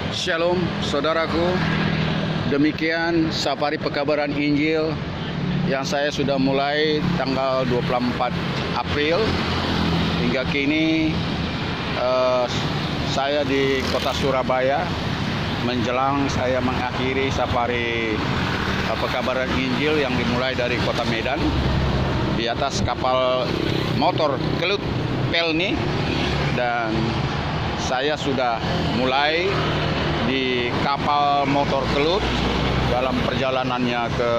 Shalom saudaraku, demikian safari pekabaran Injil yang saya sudah mulai tanggal 24 April hingga kini. Saya di kota Surabaya menjelang saya mengakhiri safari pekabaran Injil yang dimulai dari kota Medan di atas kapal motor Kelut Pelni, dan saya sudah mulai di kapal motor Kelut dalam perjalanannya ke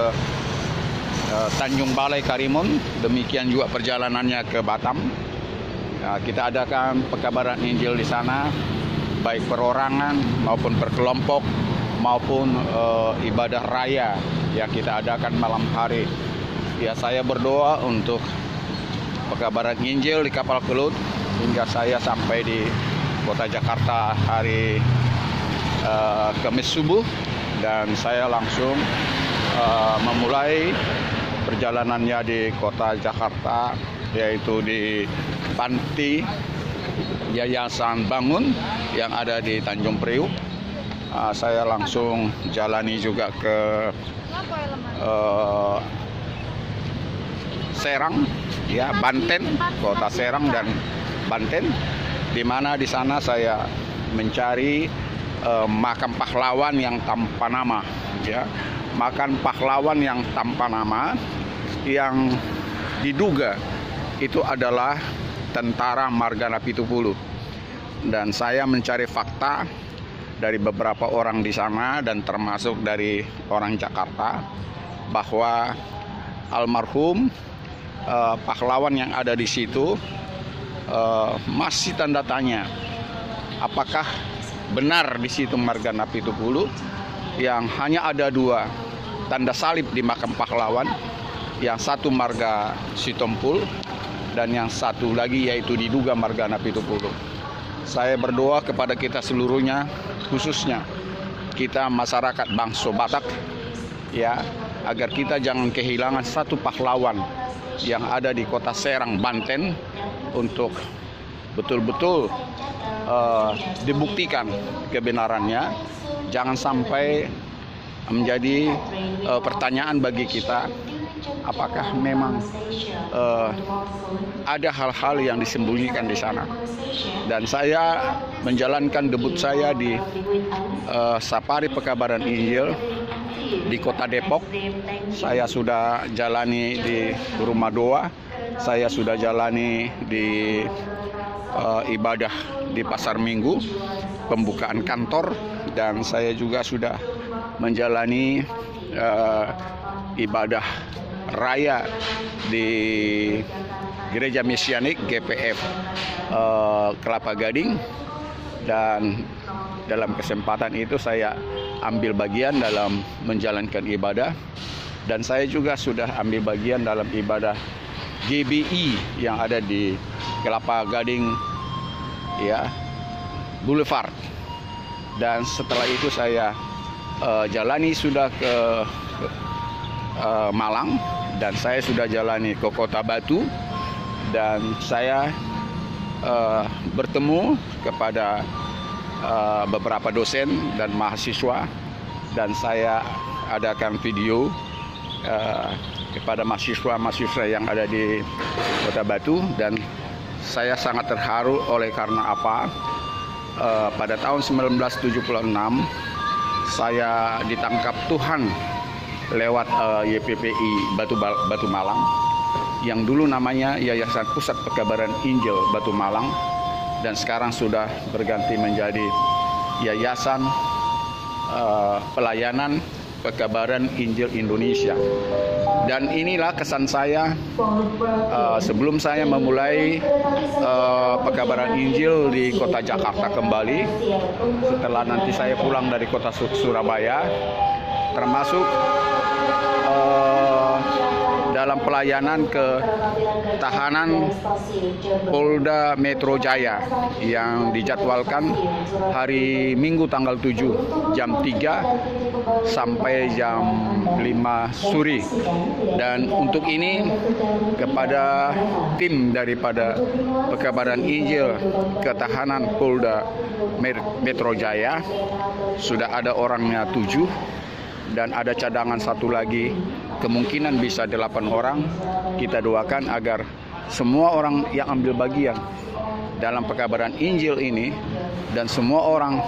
Tanjung Balai Karimun, demikian juga perjalanannya ke Batam. Kita adakan pekabaran Injil di sana, baik perorangan maupun berkelompok maupun ibadah raya yang kita adakan malam hari. Ya, saya berdoa untuk pekabaran Injil di kapal Kelut hingga saya sampai di kota Jakarta hari Kamis subuh, dan saya langsung memulai perjalanannya di kota Jakarta, yaitu di Panti Yayasan Bangun yang ada di Tanjung Priuk. Saya langsung jalani juga ke Serang, ya, Banten, kota Serang dan Banten, di mana di sana saya mencari makam pahlawan yang tanpa nama, ya, makam pahlawan yang tanpa nama yang diduga itu adalah tentara Margana Pitupulu. Dan saya mencari fakta dari beberapa orang di sana dan termasuk dari orang Jakarta bahwa almarhum pahlawan yang ada di situ masih tanda tanya apakah benar di situ Margana Pitupulu, yang hanya ada dua tanda salib di makam pahlawan, yang satu Marga Sitompul dan yang satu lagi yaitu diduga Margana Pitupulu. Saya berdoa kepada kita seluruhnya, khususnya kita masyarakat bangsa Batak, ya, agar kita jangan kehilangan satu pahlawan yang ada di kota Serang, Banten, untuk betul-betul dibuktikan kebenarannya. Jangan sampai menjadi pertanyaan bagi kita, apakah memang ada hal-hal yang disembunyikan di sana. Dan saya menjalankan debut saya di safari pekabaran Injil di kota Depok. Saya sudah jalani di Rumah Doa, saya sudah jalani di ibadah di Pasar Minggu, pembukaan kantor, dan saya juga sudah menjalani ibadah raya di Gereja Mesianik GPF Kelapa Gading. Dan dalam kesempatan itu saya ambil bagian dalam menjalankan ibadah, dan saya juga sudah ambil bagian dalam ibadah GBI yang ada di Kelapa Gading, ya, Boulevard. Dan setelah itu saya jalani sudah ke Malang, dan saya sudah jalani ke Kota Batu, dan saya bertemu kepada beberapa dosen dan mahasiswa, dan saya adakan video kepada mahasiswa yang ada di Kota Batu. Dan saya sangat terharu oleh karena apa? Pada tahun 1976 saya ditangkap Tuhan lewat YPPI Batu Malang, yang dulu namanya Yayasan Pusat Pekabaran Injil Batu Malang, dan sekarang sudah berganti menjadi Yayasan Pelayanan Pekabaran Injil Indonesia. Dan inilah kesan saya sebelum saya memulai pekabaran Injil di kota Jakarta kembali, setelah nanti saya pulang dari kota dalam pelayanan ke tahanan Polda Metro Jaya yang dijadwalkan hari Minggu tanggal 7 jam 3 sampai jam 5 sore. Dan untuk ini kepada tim daripada Pekabaran Injil ke tahanan Polda Metro Jaya sudah ada orangnya 7 dan ada cadangan 1 lagi, kemungkinan bisa 8 orang. Kita doakan agar semua orang yang ambil bagian dalam pekabaran Injil ini dan semua orang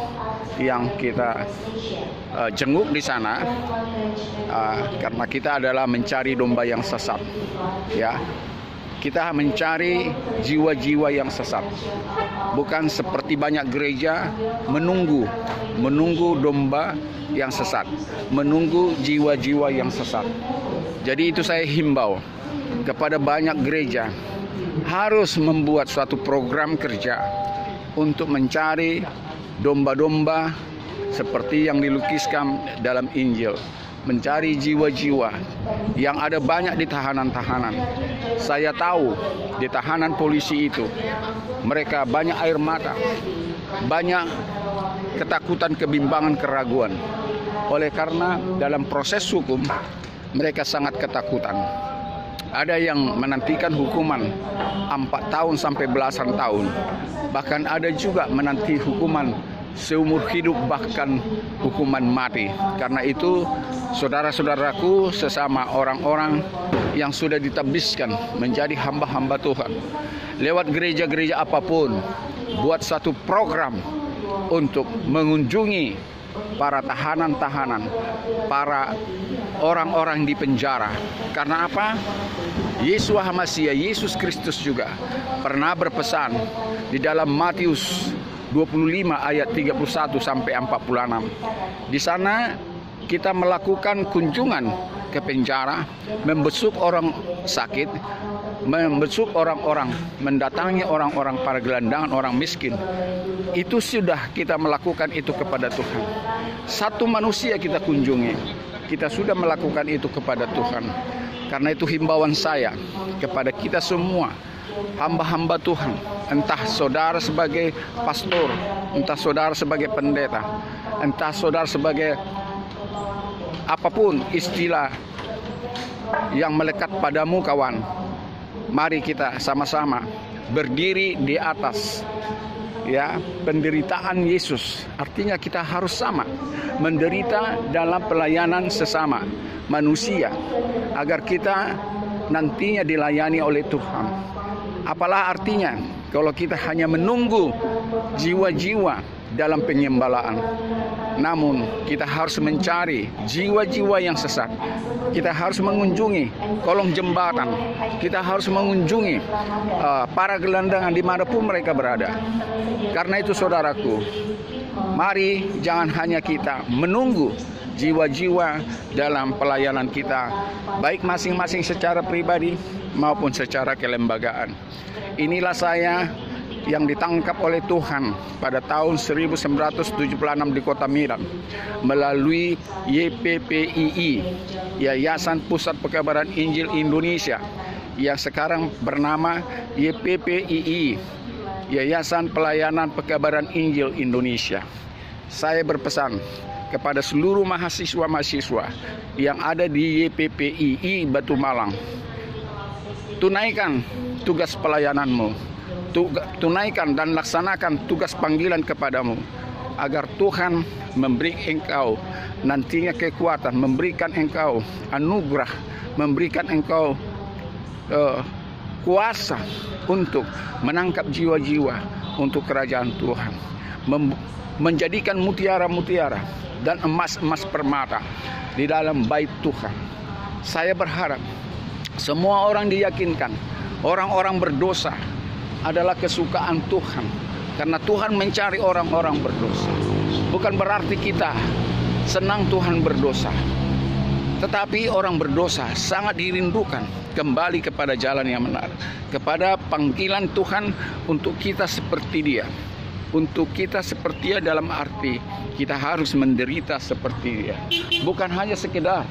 yang kita jenguk di sana, karena kita adalah mencari domba yang sesat, ya. Kita mencari jiwa-jiwa yang sesat. Bukan seperti banyak gereja menunggu domba yang sesat, menunggu jiwa-jiwa yang sesat. Jadi itu saya himbau kepada banyak gereja harus membuat suatu program kerja untuk mencari domba-domba seperti yang dilukiskan dalam Injil. Mencari jiwa-jiwa yang ada banyak di tahanan-tahanan. Saya tahu di tahanan polisi itu mereka banyak air mata, banyak ketakutan, kebimbangan, keraguan. Oleh karena dalam proses hukum mereka sangat ketakutan. Ada yang menantikan hukuman 4 tahun sampai belasan tahun. Bahkan ada juga menanti hukuman seumur hidup, bahkan hukuman mati. Karena itu saudara-saudaraku, sesama orang-orang yang sudah ditabiskan menjadi hamba-hamba Tuhan lewat gereja-gereja apapun, buat satu program untuk mengunjungi para tahanan-tahanan, para orang-orang di penjara. Karena apa? Yeshua HaMashiach, Yesus Kristus juga pernah berpesan di dalam Matius 25 ayat 31 sampai 46. Di sana kita melakukan kunjungan ke penjara, membesuk orang sakit, membesuk orang-orang, mendatangi orang-orang para gelandangan, orang miskin. Itu sudah kita melakukan itu kepada Tuhan. Satu manusia kita kunjungi, kita sudah melakukan itu kepada Tuhan. Karena itu himbauan saya kepada kita semua, hamba-hamba Tuhan, entah saudara sebagai pastor, entah saudara sebagai pendeta, entah saudara sebagai apapun istilah yang melekat padamu, kawan. Mari kita sama-sama berdiri di atas, ya, penderitaan Yesus. Artinya kita harus sama menderita dalam pelayanan sesama manusia agar kita nantinya dilayani oleh Tuhan. Apalah artinya kalau kita hanya menunggu jiwa-jiwa dalam penyembalaan. Namun kita harus mencari jiwa-jiwa yang sesat. Kita harus mengunjungi kolong jembatan. Kita harus mengunjungi para gelandangan dimanapun mereka berada. Karena itu saudaraku, mari jangan hanya kita menunggu jiwa-jiwa dalam pelayanan kita, baik masing-masing secara pribadi maupun secara kelembagaan. Inilah saya yang ditangkap oleh Tuhan pada tahun 1976 di Kota Medan melalui YPPII, Yayasan Pusat Pekabaran Injil Indonesia, yang sekarang bernama YPPII, Yayasan Pelayanan Pekabaran Injil Indonesia. Saya berpesan kepada seluruh mahasiswa-mahasiswa yang ada di YPPII Batu Malang, tunaikan tugas pelayananmu, tunaikan dan laksanakan tugas panggilan kepadamu, agar Tuhan memberi engkau nantinya kekuatan, memberikan engkau anugerah, memberikan engkau kuasa untuk menangkap jiwa-jiwa untuk kerajaan Tuhan, menjadikan mutiara-mutiara dan emas-emas permata di dalam bait Tuhan. Saya berharap semua orang diyakinkan orang-orang berdosa adalah kesukaan Tuhan, karena Tuhan mencari orang-orang berdosa. Bukan berarti kita senang Tuhan berdosa, tetapi orang berdosa sangat dirindukan kembali kepada jalan yang benar, kepada panggilan Tuhan untuk kita seperti Dia. Untuk kita seperti Dia dalam arti kita harus menderita seperti Dia. Bukan hanya sekedar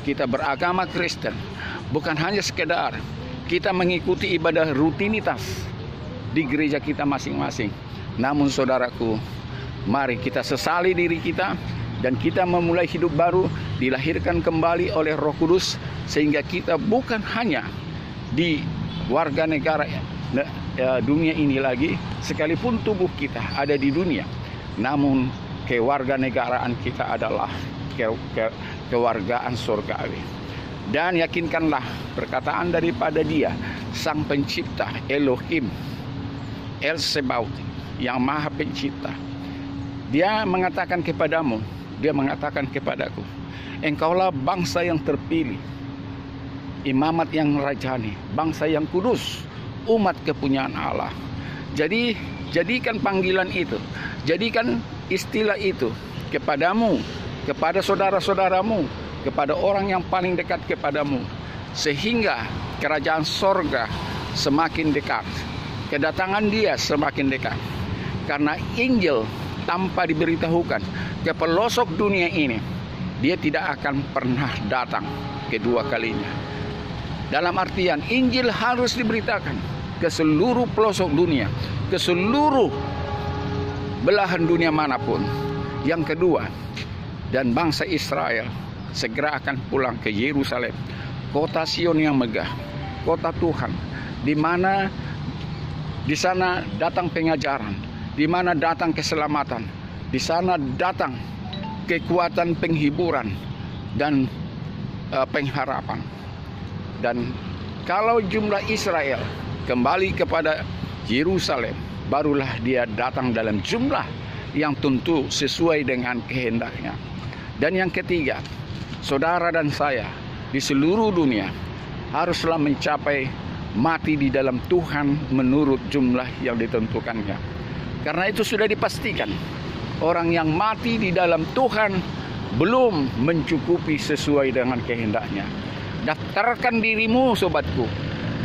kita beragama Kristen, bukan hanya sekedar kita mengikuti ibadah rutinitas di gereja kita masing-masing. Namun saudaraku, mari kita sesali diri kita dan kita memulai hidup baru, dilahirkan kembali oleh Roh Kudus, sehingga kita bukan hanya di warga negara dunia ini lagi, sekalipun tubuh kita ada di dunia, namun kewarganegaraan kita adalah kewargaan surgawi. Dan yakinkanlah perkataan daripada Dia, Sang Pencipta, Elohim, El Sebaut, yang Maha Pencipta. Dia mengatakan kepadamu, Dia mengatakan kepadaku, engkaulah bangsa yang terpilih, imamat yang rajani, bangsa yang kudus, umat kepunyaan Allah. Jadi jadikan panggilan itu, jadikan istilah itu kepadamu, kepada saudara-saudaramu, kepada orang yang paling dekat kepadamu, sehingga kerajaan sorga semakin dekat, kedatangan Dia semakin dekat. Karena Injil tanpa diberitahukan ke pelosok dunia ini, Dia tidak akan pernah datang kedua kalinya. Dalam artian Injil harus diberitakan ke seluruh pelosok dunia, ke seluruh belahan dunia manapun. Yang kedua, dan bangsa Israel segera akan pulang ke Yerusalem, kota Sion yang megah, kota Tuhan, di mana di sana datang pengajaran, di mana datang keselamatan, di sana datang kekuatan penghiburan dan pengharapan. Dan kalau jumlah Israel kembali kepada Yerusalem, barulah dia datang dalam jumlah yang tentu sesuai dengan kehendaknya. Dan yang ketiga, saudara dan saya di seluruh dunia haruslah mencapai mati di dalam Tuhan menurut jumlah yang ditentukannya. Karena itu sudah dipastikan, orang yang mati di dalam Tuhan belum mencukupi sesuai dengan kehendaknya. Daftarkan dirimu, sobatku,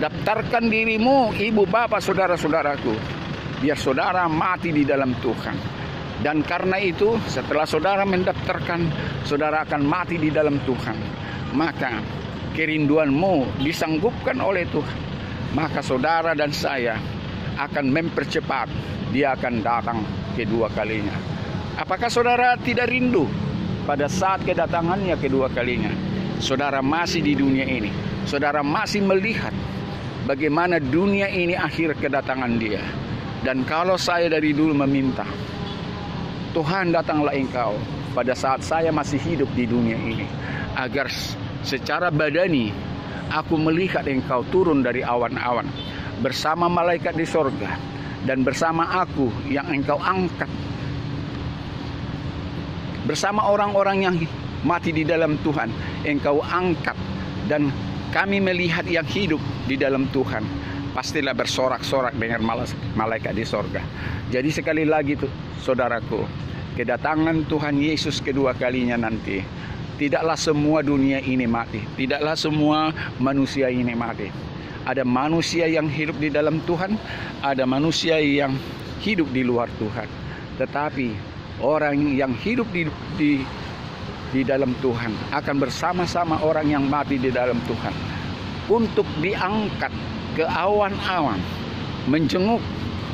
daftarkan dirimu, ibu bapak, saudara-saudaraku, biar saudara mati di dalam Tuhan. Dan karena itu, setelah saudara mendaftarkan, saudara akan mati di dalam Tuhan. Maka kerinduanmu disanggupkan oleh Tuhan. Maka saudara dan saya akan mempercepat, Dia akan datang kedua kalinya. Apakah saudara tidak rindu pada saat kedatangannya kedua kalinya? Saudara masih di dunia ini, saudara masih melihat bagaimana dunia ini akhir kedatangan Dia. Dan kalau saya dari dulu meminta, Tuhan, datanglah Engkau pada saat saya masih hidup di dunia ini, agar secara badani aku melihat Engkau turun dari awan-awan bersama malaikat di sorga, dan bersama aku yang Engkau angkat, bersama orang-orang yang mati di dalam Tuhan Engkau angkat, dan kami melihat yang hidup di dalam Tuhan pastilah bersorak-sorak dengan malaikat di sorga. Jadi sekali lagi saudaraku, kedatangan Tuhan Yesus kedua kalinya nanti, tidaklah semua dunia ini mati, tidaklah semua manusia ini mati. Ada manusia yang hidup di dalam Tuhan, ada manusia yang hidup di luar Tuhan. Tetapi orang yang hidup di dalam Tuhan akan bersama-sama orang yang mati di dalam Tuhan, untuk diangkat ke awan-awan, menjenguk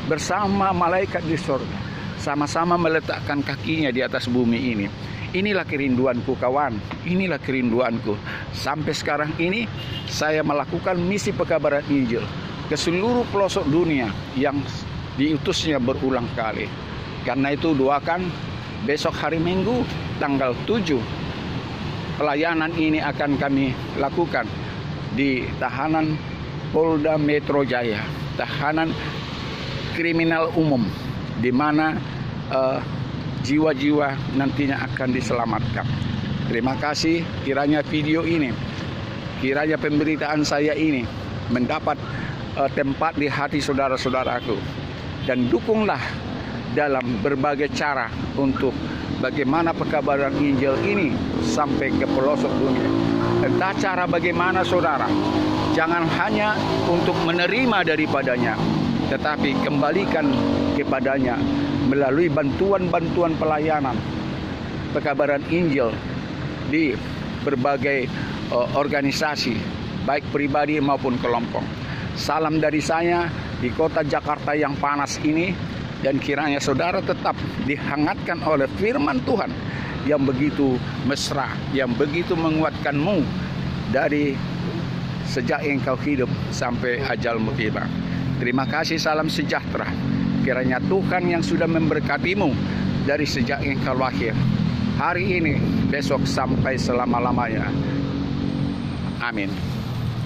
bersama malaikat di sorga, sama-sama meletakkan kakinya di atas bumi ini. Inilah kerinduanku, kawan. Inilah kerinduanku. Sampai sekarang ini saya melakukan misi pekabaran Injil ke seluruh pelosok dunia yang diutusnya berulang kali. Karena itu doakan, besok hari Minggu tanggal 7 pelayanan ini akan kami lakukan di tahanan Polda Metro Jaya, tahanan kriminal umum, di mana jiwa-jiwa nantinya akan diselamatkan. Terima kasih, kiranya video ini, kiranya pemberitaan saya ini mendapat tempat di hati saudara-saudaraku, dan dukunglah dalam berbagai cara untuk bagaimana pekabaran Injil ini sampai ke pelosok dunia. Entah cara bagaimana saudara, jangan hanya untuk menerima daripadanya, tetapi kembalikan kepadanya melalui bantuan-bantuan pelayanan pekabaran Injil di berbagai organisasi baik pribadi maupun kelompok. Salam dari saya di kota Jakarta yang panas ini, dan kiranya saudara tetap dihangatkan oleh firman Tuhan yang begitu mesra, yang begitu menguatkanmu dari sejak engkau hidup sampai ajalmu tiba. Terima kasih, salam sejahtera. Kiranya Tuhan yang sudah memberkatimu dari sejak engkau lahir, hari ini, besok, sampai selama-lamanya. Amin.